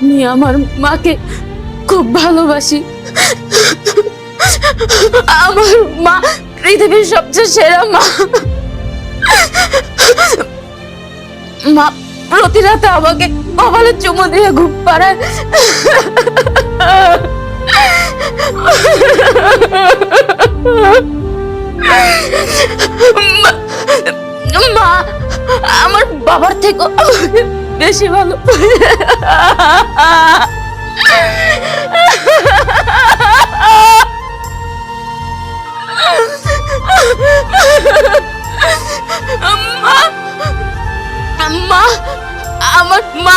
আমি আমার মাকে খুব ভালোবাসি। আমার মা পৃথিবীর সবচেয়ে সেরা মা। মা প্রতি রাতে আমাকে কপালে চুমু দিয়ে ঘুম পাড়ায়। মা আমার বাবার থেকে বেশি ভালো। মা আমার মা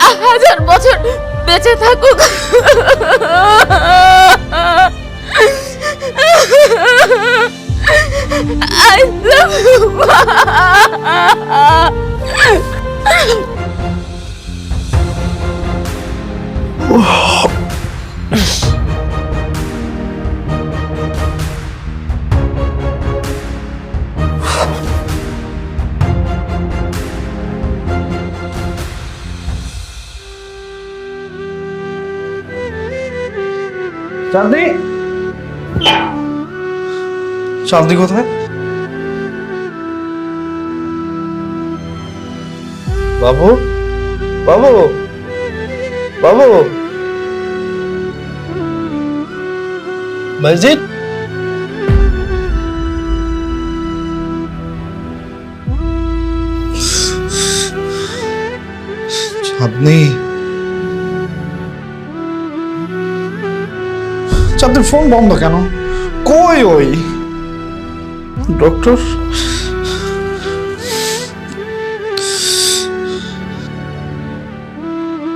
1000 বছর বেঁচে থাকুক। I love you, মা। চাঁদনি, চাঁদনি কোথায়? বাবু, বাবু, বাবু, মসজিদ। চাঁদনি, চাঁদনির ফোন বন্ধ কেন? কই ওই ডক্টর?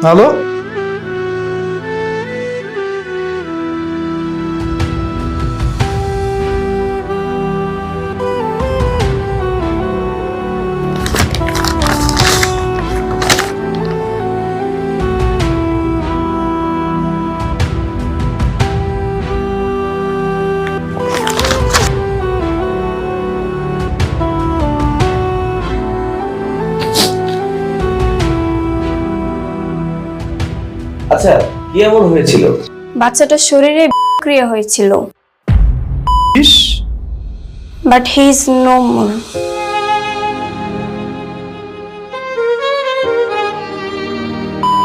হ্যালো, আচ্ছা, কি এমন হয়েছিল? বাচ্চাটার শরীরে ক্রিয়া হয়েছিল, ইস, but he is no more.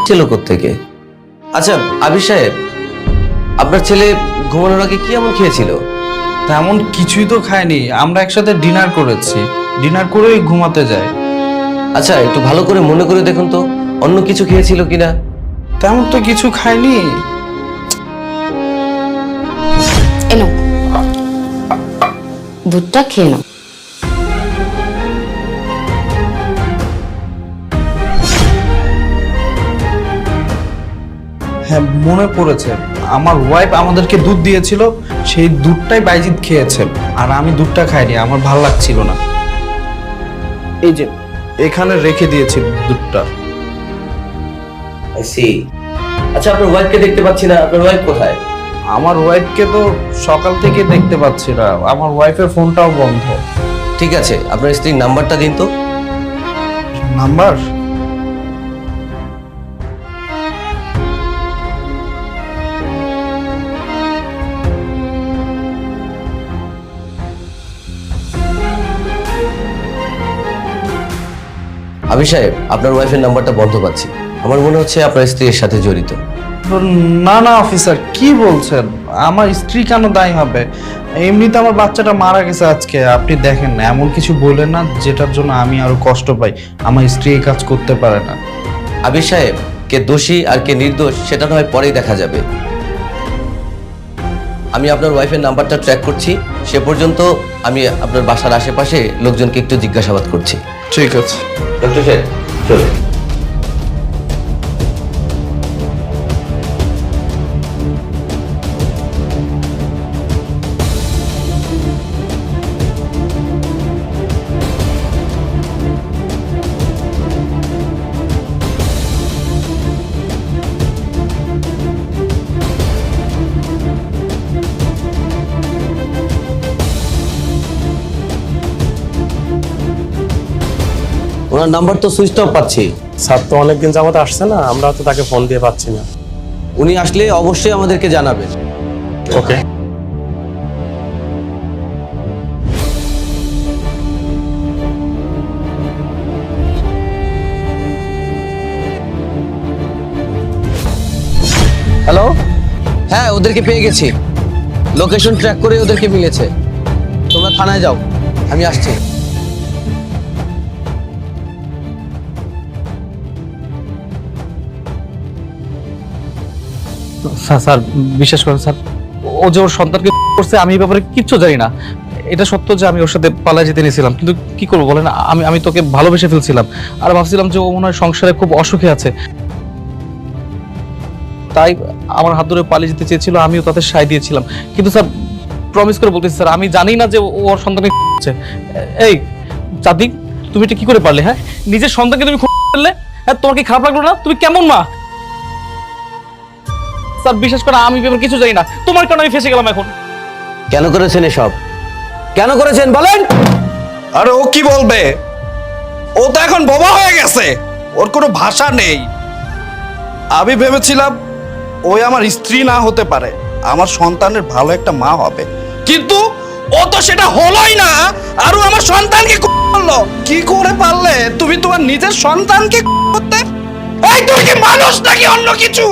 ছিল কোত্থেকে? আচ্ছা আবির সাহেব, আপনার ছেলে ঘুমানোর আগে কি এমন খেয়েছিল? তেমন কিছুই তো খায়নি। আমরা একসাথে ডিনার করেছি, ডিনার করেই ঘুমাতে যায়। আচ্ছা একটু ভালো করে মনে করে দেখুন তো, অন্য কিছু খেয়েছিল কিনা। তেমন তো কিছু খায়নি। এনো দুধটা খেয়ে নাও। হ্যাঁ মনে পড়েছে, আমার ওয়াইফ আমাদেরকে দুধ দিয়েছিল, সেই দুধটাই বাইজিৎ খেয়েছে, আর আমি দুধটা খাইনি, আমার ভালো লাগছিল না। এই যে এখানে রেখে দিয়েছি দুধটা। I see. আচ্ছা আপনার ওয়াইফকে দেখতে পাচ্ছি না, আপনার ওয়াইফ কোথায়? আমার ওয়াইফকে তো সকাল থেকে দেখতে পাচ্ছি না, আমার ওয়াইফের ফোনটাও বন্ধ। ঠিক আছে, আপনার স্ত্রীর নাম্বারটা দিন তো। নাম্বার? আবির সাহেব, আপনার ওয়াইফের নাম্বারটা বন্ধ পাচ্ছি। আমার মনে হচ্ছে আপনার স্ত্রী এর সাথে জড়িত। না না অফিসার, কি বলছেন? আমার স্ত্রী কেন দায়ী হবে? এমনিতে আমার বাচ্চাটা মারা গেছে আজকে, আপনি দেখেন না, এমন কিছু বললেন না যেটার জন্য আমি আরো কষ্ট পাই। আমার স্ত্রী এই কাজ করতে পারে না। আবির সাহেব, কে দোষী আর কে নির্দোষ সেটা নয় পরেই দেখা যাবে। আমি আপনার ওয়াইফের নাম্বারটা ট্র্যাক করছি, সে পর্যন্ত আমি আপনার বাসার আশেপাশে লোকজনকে একটু জিজ্ঞাসাবাদ করছি। ঠিক আছে ডক্টর সাহেব চলুন। ওনার ওনার নাম্বার তো সুইচ অফ পাচ্ছি। স্যার তো অনেকদিন যাবত আসছে না, আমরা তো তাকে ফোন দিয়ে পাচ্ছি না। উনি আসলে অবশ্যই আমাদেরকে জানাবেন। ওকে। হ্যালো, হ্যাঁ ওদেরকে পেয়ে গেছি, লোকেশন ট্র্যাক করে ওদেরকে মিলেছে। তোমরা থানায় যাও, আমি আসছি। স্যার বিশ্বাস করেন স্যার, ও যে ওর সন্তানকে করছে আমি এই ব্যাপারে কিচ্ছু জানি না। এটা সত্য যে আমি ওর সাথে পালায় যেতে নিয়েছিলাম, কিন্তু কি করবো বলেন, আমি তোকে ভালোবেসে ফেলছিলাম আর ভাবছিলাম যে ও মনে হয় সংসারে খুব অসুখে আছে, তাই আমার হাত ধরে পালিয়ে যেতে চেয়েছিল, আমিও তাতে সায় দিয়েছিলাম। কিন্তু স্যার প্রমিস করে বলতেছি স্যার, আমি জানি না যে ও ওর সন্তানকে করছে। এই চাঁদিক, তুমি এটা কি করে পারলে? হ্যাঁ, নিজের সন্তানকে তুমি ফেললে? হ্যাঁ, তোমার কি খারাপ লাগলো না? তুমি কেমন মা? স্যার বিশ্বাস করে আমি ব্যাপারে কিছু জানি না, তোমার কারণে আমি ফেসে গেলাম এখন। কেন করেছেন এসব? কেন করেছেন বলেন? আরে ও কি বলবে? ও তো এখন বোবা হয়ে গেছে, ওর কোনো ভাষা নেই। আমি ভেবেছিলাম ওই আমার স্ত্রী না হতে পারে, আমার সন্তানের ভালো একটা মা হবে, কিন্তু ও তো সেটা হলোই না। আর ও আমার সন্তানকে করলো। কি করে পারলে তুমি তোমার নিজের সন্তানকে করতে? এই তুমি কি মানুষ নাকি অন্য কিছু?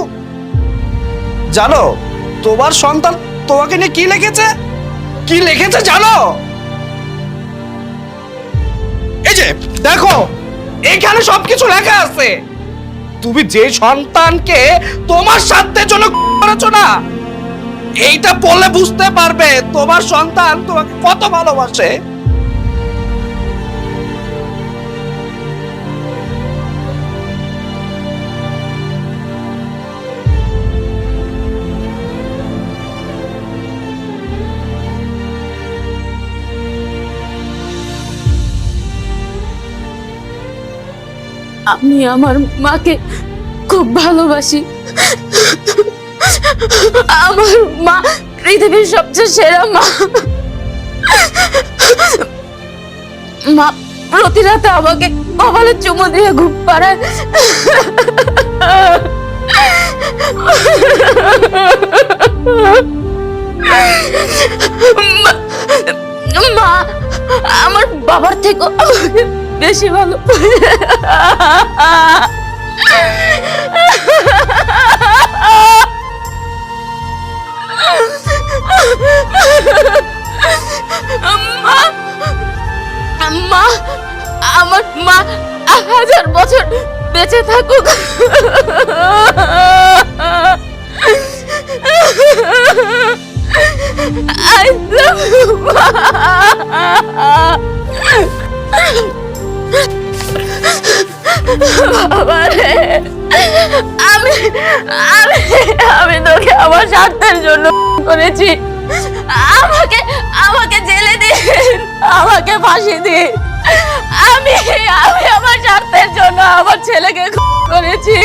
জানো তোমার সন্তান তোমাকে নিয়ে কি লিখেছে? কি লিখেছে জানো? এই যে দেখো, এখানে সবকিছু লেখা আছে। তুমি যে সন্তানকে তোমার স্বার্থের জন্য করেছো না, এইটা পড়লে বুঝতে পারবে তোমার সন্তান তোমাকে কত ভালোবাসে। আমি আমার মাকে খুব ভালোবাসি। আমার মা পৃথিবীর সবচেয়ে সেরা মা। মা প্রতি রাতে আমাকে কপালে চুমু দিয়ে ঘুম পাড়ায়। মা আমার বাবার থেকে আমাকে বেশি ভালো। মা আমার মা 1000 বছর বেঁচে থাকুক। I love you, মা। বাবারে, আমি আমি আমি তোকে আমার স্বার্থের জন্য করেছি। আমাকে আমাকে জেলে দিন, আমাকে ফাঁসি দিন। আমি আমি আমার স্বার্থের জন্য আমার ছেলেকে করেছি।